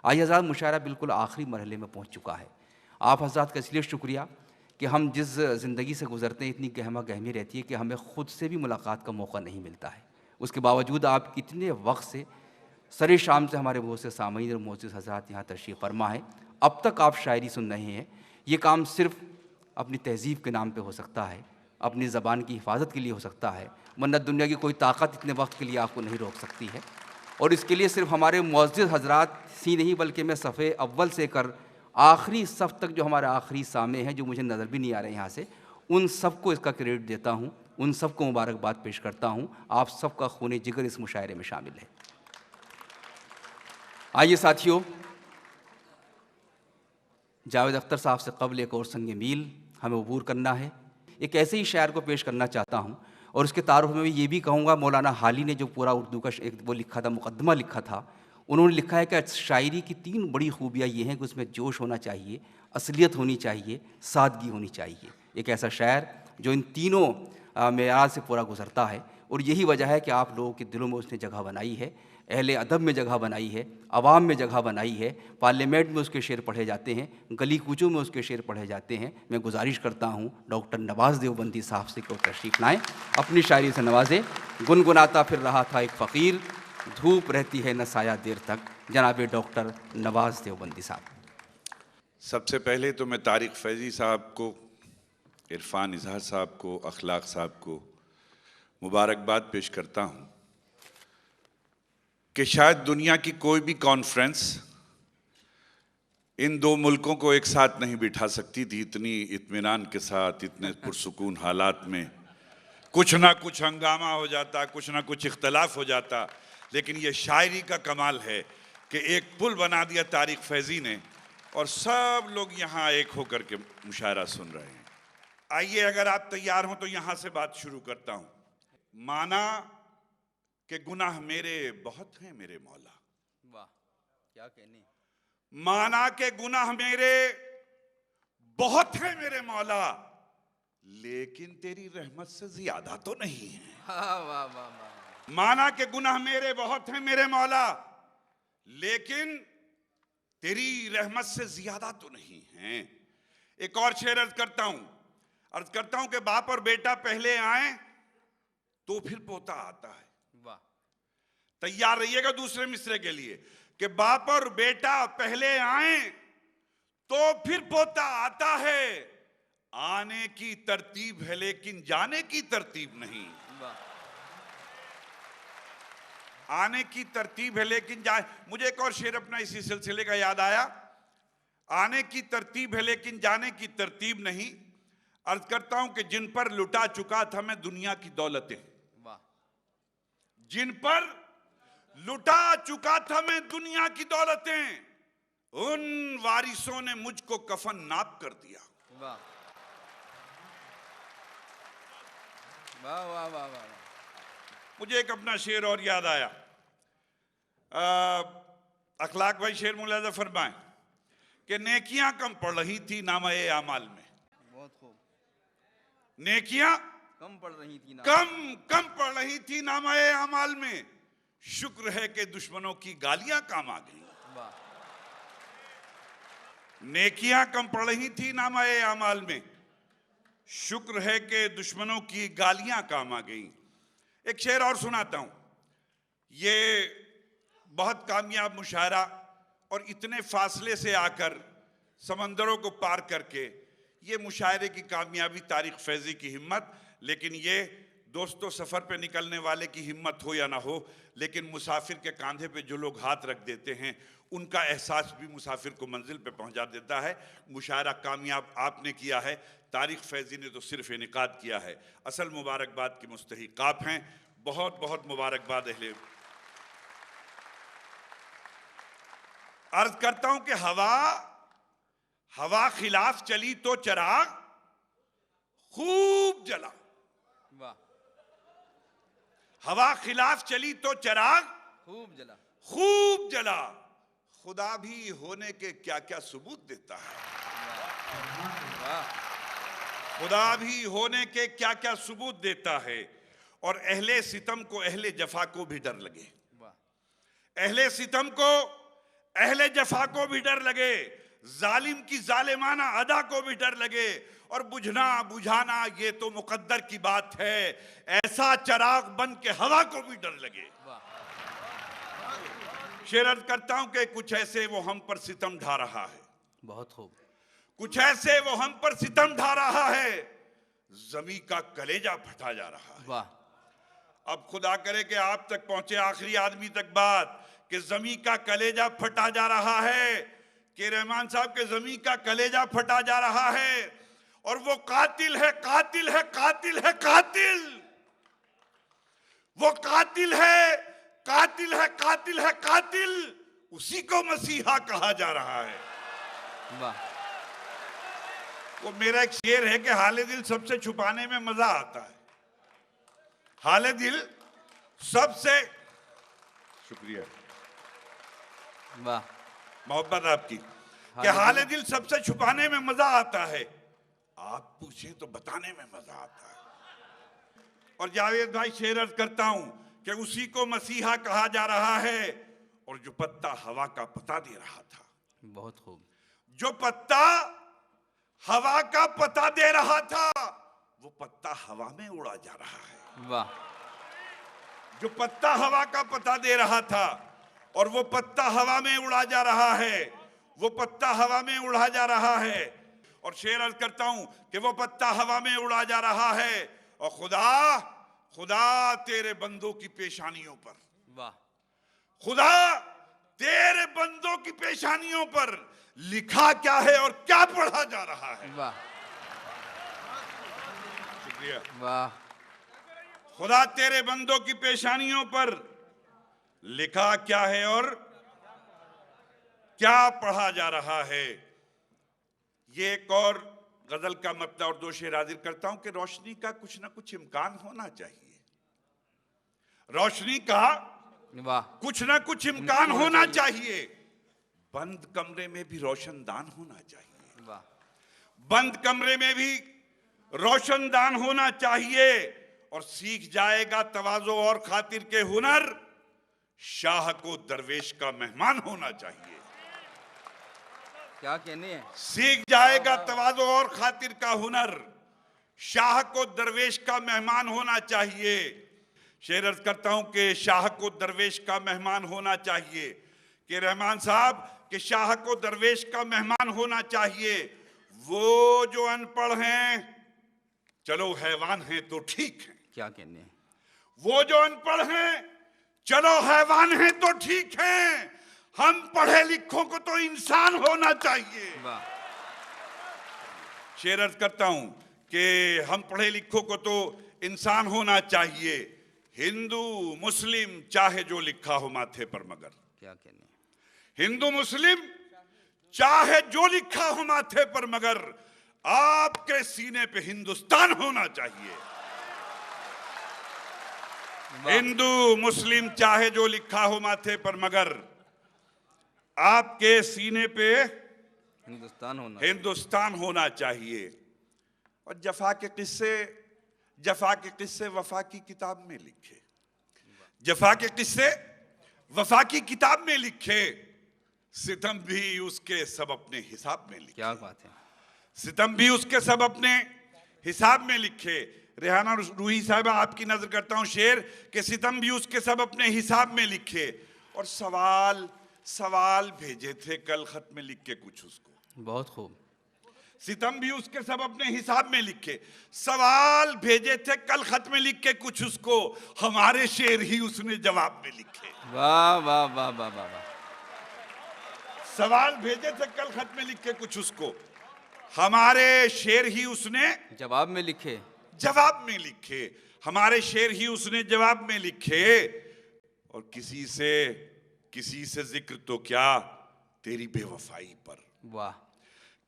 आज हज़रात मुशायरा बिल्कुल आखिरी मरहले में पहुँच चुका है। आप हज़रात का इसलिए शुक्रिया कि हम जिस ज़िंदगी से गुज़रते हैं इतनी गहमा गहमी रहती है कि हमें ख़ुद से भी मुलाकात का मौका नहीं मिलता है। उसके बावजूद आप इतने वक़्त से सरे शाम से हमारे बहुत से सामईन और मोअज़्ज़िज़ हज़रात यहाँ तशरीफ़ फ़रमा हैं। अब तक आप शायरी सुन रहे हैं। ये काम सिर्फ़ अपनी तहज़ीब के नाम पे हो सकता है, अपनी ज़बान की हिफ़ाज़त के लिए हो सकता है, वरना दुनिया की कोई ताकत इतने वक़्त के लिए आपको नहीं रोक सकती है। और इसके लिए सिर्फ़ हमारे मुअज़्ज़िज़ हज़रात ही नहीं, बल्कि मैं सफ़े अव्वल से कर आखिरी सफ़ तक जो हमारे आखिरी सामने हैं, जो मुझे नज़र भी नहीं आ रहे हैं यहाँ से, उन सबको इसका क्रेडिट देता हूँ, उन सबको मुबारकबाद पेश करता हूँ। आप सबका खून जिगर इस मुशायरे में शामिल है। आइए साथियों, जावेद अख्तर साहब से क़ब्ल एक और संग मील हमें अबूर करना है। एक ऐसे ही शायर को पेश करना चाहता हूँ और उसके तारुफ़ में ये भी कहूँगा, मौलाना हाली ने जो पूरा उर्दू का एक वो लिखा था, मुक़द्दमा लिखा था, उन्होंने लिखा है कि शायरी की 3 बड़ी खूबियाँ ये हैं कि उसमें जोश होना चाहिए, असलियत होनी चाहिए, सादगी होनी चाहिए। एक ऐसा शायर जो इन तीनों मेयार से पूरा गुज़रता है, और यही वजह है कि आप लोगों के दिलों में उसने जगह बनाई है, अहले अदब में जगह बनाई है, अवाम में जगह बनाई है, पार्लियामेंट में उसके शेर पढ़े जाते हैं, गली कूचों में उसके शेर पढ़े जाते हैं। मैं गुजारिश करता हूँ डॉक्टर नवाज़ देवबंदी साहब से कि वो तशरीफ़ लाएँ, अपनी शायरी से नवाज़ें। गुनगुनाता फिर रहा था एक फ़कीर, धूप रहती है न साया देर तक। जनाब डॉक्टर नवाज़ देवबंदी साहब। सबसे पहले तो मैं तारिक फैज़ी साहब को, इरफान इजहार साहब को, अखलाक साहब को मुबारकबाद पेश करता हूँ कि शायद दुनिया की कोई भी कॉन्फ्रेंस इन 2 मुल्कों को एक साथ नहीं बिठा सकती थी। इतनी इत्मीनान के साथ, इतने पुरसुकून हालात में कुछ ना कुछ हंगामा हो जाता, कुछ ना कुछ इख्तलाफ हो जाता, लेकिन ये शायरी का कमाल है कि एक पुल बना दिया तारिक फैज़ी ने और सब लोग यहाँ एक होकर के मुशायरा सुन रहे हैं। आइए, अगर आप तैयार हों तो यहाँ से बात शुरू करता हूँ। माना कि गुनाह मेरे बहुत हैं मेरे मौला। वाह, क्या कहने। माना के गुनाह मेरे बहुत हैं मेरे मौला, लेकिन तेरी रहमत से ज्यादा तो नहीं है। वाह वाह वाह वाह। माना के गुनाह मेरे बहुत हैं मेरे मौला, लेकिन तेरी रहमत से ज्यादा तो नहीं है। एक और शेर अर्ज करता हूं कि बाप और बेटा पहले आए तो फिर पोता आता है। वाह। तैयार रहिएगा दूसरे मिसरे के लिए कि बाप और बेटा पहले आए तो फिर पोता आता है। आने की तरतीब है लेकिन जाने की तरतीब नहीं। आने की तरतीब है लेकिन मुझे एक और शेर अपना इसी सिलसिले का याद आया। आने की तरतीब है लेकिन जाने की तरतीब नहीं। अर्ज करता हूं कि जिन पर लुटा चुका था मैं दुनिया की दौलतें, जिन पर लुटा चुका था मैं दुनिया की दौलतें, उन वारिसों ने मुझको कफन नाप कर दिया। वाह वाह वाह वाह वाह। मुझे एक अपना शेर और याद आया। अखलाक भाई शेर मुलाजा फरमाएं कि नेकियां कम पड़ रही थी नामे आमाल में। बहुत खूब। नेकियां कम पड़ रही थी ना, कम पड़ रही थी नामे आमाल में, शुक्र है कि दुश्मनों की गालियां काम आ गई। वाह। नेकियां कम पड़ रही थी नामे आमाल में, शुक्र है कि दुश्मनों की गालियां काम आ गई। एक शेर और सुनाता हूं। ये बहुत कामयाब मुशायरा और इतने फासले से आकर समंदरों को पार करके ये मुशायरे की कामयाबी तारिक फैज़ी की हिम्मत। लेकिन ये दोस्तों, सफ़र पे निकलने वाले की हिम्मत हो या ना हो, लेकिन मुसाफिर के कांधे पे जो लोग हाथ रख देते हैं उनका एहसास भी मुसाफिर को मंजिल पे पहुंचा देता है। मुशायरा कामयाब आपने किया है, तारिक फैज़ी ने तो सिर्फ इनेकाद किया है। असल मुबारकबाद की मुस्तहिक़ आप हैं। बहुत बहुत मुबारकबाद। अहले अर्ज करता हूं कि हवा खिलाफ चली तो चराग खूब जला। वाह। हवा खिलाफ चली तो चराग खूब जला। खूब जला। खुदा भी होने के क्या क्या सबूत देता है। वाह। खुदा भी होने के क्या क्या सबूत देता है। और अहले सितम को अहले जफा को भी डर लगे। वाह। अहले सितम को अहले जफा को भी डर लगे, जालिम की जालिमाना अदा को भी डर लगे, और बुझना बुझाना ये तो मुकद्दर की बात है, ऐसा चराग बन के हवा को भी डर लगे। शेर अर्ज करता हूं कि कुछ ऐसे वो हम पर सितम ढा रहा है, बहुत खूब। कुछ ऐसे वो हम पर सितम ढा रहा है, जमी का कलेजा फटा जा रहा है। वाह। अब खुदा करे कि आप तक पहुंचे आखिरी आदमी तक बात कि जमी का कलेजा फटा जा रहा है, कि रहमान साहब के जमी का कलेजा फटा जा रहा है, और वो कातिल है, कातिल है, कातिल है, कातिल, वो कातिल है, कातिल है, कातिल है, कातिल, उसी को मसीहा कहा जा रहा है। वाह। वो मेरा एक शेर है कि हाले दिल सबसे छुपाने में मजा आता है। हाले दिल सबसे, शुक्रिया, वाह, मोहब्बत आपकी, कि हाले दिल सबसे छुपाने में मजा आता है, आप पूछे तो बताने में मजा आता है। और जावेद भाई शेर अर्ज करता हूं कि उसी को मसीहा कहा जा रहा है, और जो पत्ता हवा का पता दे रहा था, बहुत खूब। जो पत्ता हवा का पता दे रहा था, वो पत्ता हवा में उड़ा जा रहा है। वाह। जो पत्ता हवा का पता दे रहा था, और वो पत्ता हवा में उड़ा जा रहा है, वो पत्ता हवा में उड़ा जा रहा है। और शेर अर्ज करता हूं कि वो पत्ता हवा में उड़ा जा रहा है, और खुदा, खुदा तेरे बंदों की पेशानियों पर, वाह, खुदा तेरे बंदों की पेशानियों पर लिखा क्या है और क्या पढ़ा जा रहा है। वाह, शुक्रिया। वाह। खुदा तेरे बंदों की पेशानियों पर लिखा क्या है और क्या पढ़ा जा रहा है। ये एक और गजल का मतलब और दो शेर हाजिर करता हूं कि रोशनी का कुछ ना कुछ इम्कान होना चाहिए, रोशनी का वाह, कुछ ना कुछ इम्कान होना चाहिए, बंद कमरे में भी रोशनदान होना चाहिए, वाह, बंद कमरे में भी रोशनदान होना चाहिए, और सीख जाएगा तवाज़ो और खातिर के हुनर, शाह को दरवेश का मेहमान होना चाहिए। क्या कहने हैं। सीख जाएगा तवाज़ो और खातिर का हुनर, शाह को दरवेश का मेहमान होना चाहिए। शेर अर्ज करता हूं कि शाह को दरवेश का मेहमान होना चाहिए, कि रहमान साहब कि शाह को दरवेश का मेहमान होना चाहिए। वो जो अनपढ़ हैं चलो हैवान हैं तो ठीक है, क्या कहने हैं। वो जो अनपढ़ हैं चलो हैवान हैं तो ठीक है, हम पढ़े लिखों को तो इंसान होना चाहिए। वाह, शेर अर्ज करता हूं कि हम पढ़े लिखों को तो इंसान होना चाहिए, हिंदू मुस्लिम चाहे जो लिखा हो माथे पर मगर, क्या कहने हैं। हिंदू मुस्लिम चाहे जो लिखा हो माथे पर मगर, आपके सीने पे हिंदुस्तान होना चाहिए। हिंदू मुस्लिम चाहे जो लिखा हो माथे पर मगर, आपके सीने पे हिंदुस्तान होना चाहिए। और जफा के किस्से वफा की किताब में लिखे, जफा के किस्से वफा की किताब में लिखे, सितम भी उसके सब अपने हिसाब में लिखे। क्या बात है। सितम भी उसके सब अपने हिसाब में लिखे। रेहाना रूही साहिबा आपकी नजर करता हूं शेर कि सितम भी उसके सब अपने हिसाब में लिखे, और सवाल भेजे थे कल खत में लिख के कुछ उसको, बहुत खूब। सितम भी उसके सब अपने हिसाब में लिखे, सवाल भेजे थे कल खत में लिख के कुछ उसको, हमारे शेर ही उसने जवाब में लिखे। वाह वाह वाह वाह वाह वाह। सवाल भेजे थे कल खत में लिख के कुछ उसको, हमारे शेर ही उसने जवाब में लिखे, जवाब में लिखे, हमारे शेर ही उसने जवाब में लिखे। और किसी से जिक्र तो क्या तेरी बेवफाई पर, वाह,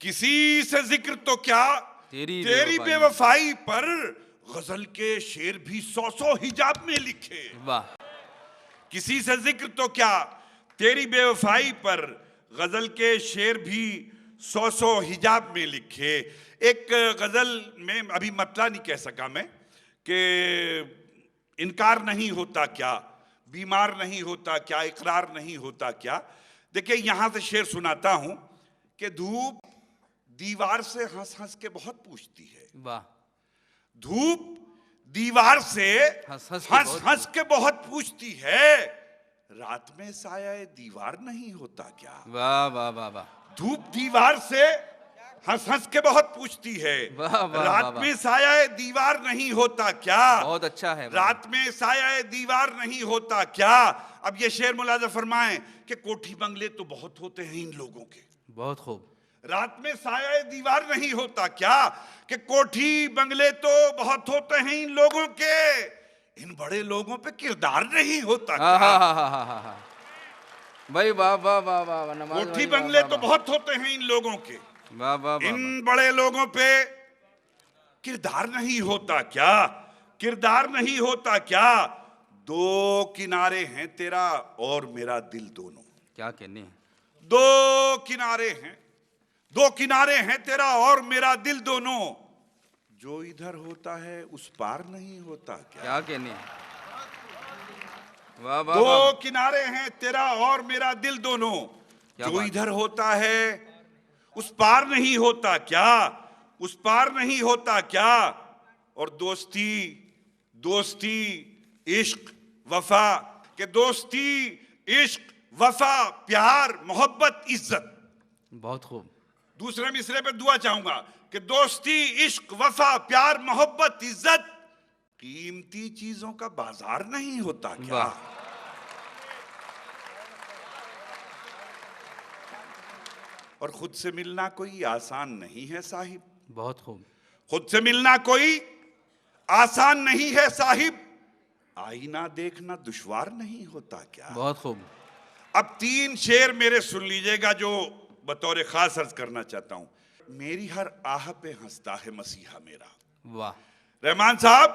किसी से जिक्र तो क्या तेरी बेवफाई पर, गजल के शेर भी 100 हिजाब में लिखे। वाह, किसी से जिक्र तो क्या तेरी बेवफाई पर, गजल के शेर भी 100 हिजाब में लिखे। एक गजल में अभी मतला नहीं कह सका मैं कि इनकार नहीं होता क्या, बीमार नहीं होता क्या, इकरार नहीं होता क्या, देखिए यहां से शेर सुनाता हूं कि धूप दीवार से हंस हंस के बहुत पूछती है। वाह। धूप दीवार से हंस हंस के बहुत पूछती है, रात में साया दीवार नहीं होता क्या? वाह वाह वाह वाह। धूप दीवार से हंस हंस के बहुत पूछती है, वाह वाह रात वाह। में साया दीवार नहीं होता क्या? बहुत अच्छा है। रात में साया दीवार नहीं होता क्या? अब ये शेर मुलाजा फरमाएं कि कोठी बंगले तो बहुत होते हैं इन लोगों के, बहुत खूब। रात में साया दीवार नहीं होता क्या? कि कोठी बंगले तो बहुत होते हैं इन लोगों के, इन बड़े लोगों पे किरदार नहीं होता हाँ क्या? हाँ हाँ हाँ हाँ हाँ भाई वाह वाह वाह वाह वाह। नमाज कोठी भाई, वाह, बंगले वाह, तो वाह। बहुत होते हैं इन लोगों के, वाह वाह वाह। इन बड़े लोगों पे किरदार नहीं होता क्या? किरदार नहीं होता क्या? दो किनारे हैं तेरा और मेरा दिल दोनों, क्या कहने हैं। दो किनारे हैं, दो किनारे हैं तेरा और मेरा दिल दोनों, जो इधर होता है उस पार नहीं होता क्या? क्या कहने हैं। वाह वाह दो वाह। किनारे हैं तेरा और मेरा दिल दोनों, क्या जो बात है। इधर होता है उस पार नहीं होता क्या? उस पार नहीं होता क्या? और दोस्ती दोस्ती इश्क वफा, के दोस्ती इश्क वफा प्यार मोहब्बत इज्जत। बहुत खूब। दूसरे मिसरे पे दुआ चाहूंगा कि दोस्ती इश्क वफा प्यार मोहब्बत इज्जत कीमती चीजों का बाजार नहीं होता क्या? वाह। और खुद से मिलना कोई आसान नहीं है साहिब, बहुत खूब। खुद से मिलना कोई आसान नहीं है साहिब, आईना देखना दुश्वार नहीं होता क्या? बहुत खूब। अब तीन शेर मेरे सुन लीजिएगा जो बतौर खास अर्ज करना चाहता हूं। मेरी हर आह पे हंसता है मसीहा मेरा, वाह। रहमान साहब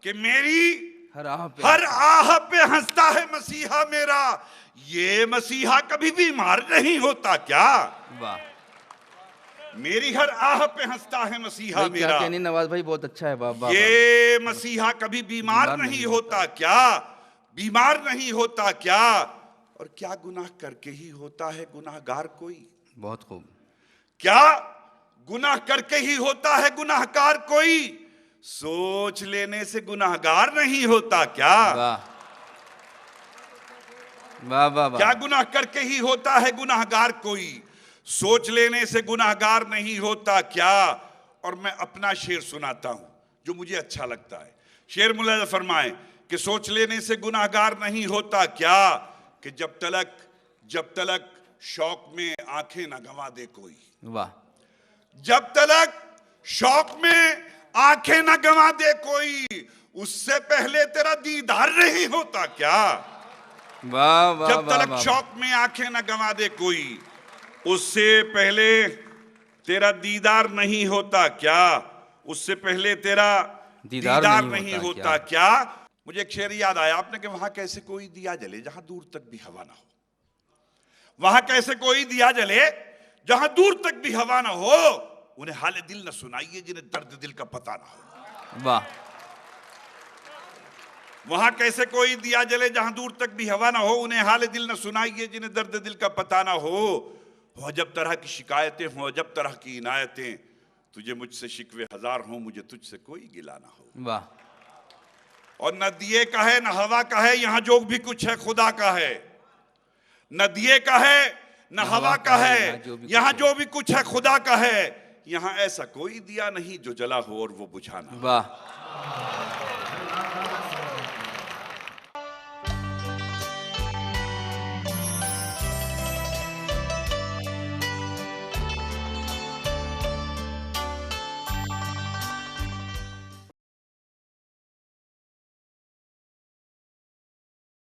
कि मेरी हर आह पे हर आह पे हंसता है मसीहा मेरा, ये मसीहा कभी बीमार नहीं होता क्या? वाह। मेरी हर आह पे हंसता है मसीहा भाई, क्या मेरा, कहने नवाज भाई, बहुत अच्छा है। वाह वाह वाह। ये मसीहा कभी बीमार नहीं होता क्या? बीमार नहीं होता क्या? और क्या गुनाह करके ही होता है गुनाहगार कोई? बहुत खूब। क्या गुनाह करके ही होता है गुनाहगार कोई? सोच लेने से गुनाहगार नहीं होता क्या? वाह वाह वाह वाह। क्या गुनाह करके ही होता है गुनाहगार कोई? सोच लेने से गुनाहगार नहीं होता क्या? और मैं अपना शेर सुनाता हूं जो मुझे अच्छा लगता है। शेर मुलाजा फरमाए कि सोच लेने से गुनाहगार नहीं होता क्या? कि जब तलक शौक में आंखें न गंवा दे कोई, वाह। जब तलक शौक में आंखें न गंवा दे कोई, उससे पहले तेरा दीदार नहीं होता क्या? वाह वाह। जब तलक शौक में आंखें न गंवा दे कोई, उससे पहले तेरा दीदार नहीं होता क्या? उससे पहले तेरा दीदार नहीं होता क्या? मुझे एक शेर याद आया आपने कि वहां कैसे कोई दिया जले जहां दूर तक भी हवा ना हो, वहां कैसे कोई दिया जले जहां दूर तक भी हवा ना हो, उन्हें हाल दिल न सुनाइए जिन्हें दर्द दिल का पता ना हो। वाह। वहां कैसे कोई दिया जले जहां दूर तक भी हवा ना हो, उन्हें हाल दिल न सुनाइए जिन्हें दर्द दिल का पता ना हो जब तरह की शिकायतें हो, जब तरह की इनायतें, तुझे मुझसे शिकवे हजार हो, मुझे तुझसे कोई गिला ना हो। वाह। और न दिए का है न हवा का है, यहां जो भी कुछ है खुदा का है। न दिए का है न हवा का है, यहां जो भी कुछ है खुदा का है। यहां ऐसा कोई दिया नहीं जो जला हो और वो बुझाना। वाह।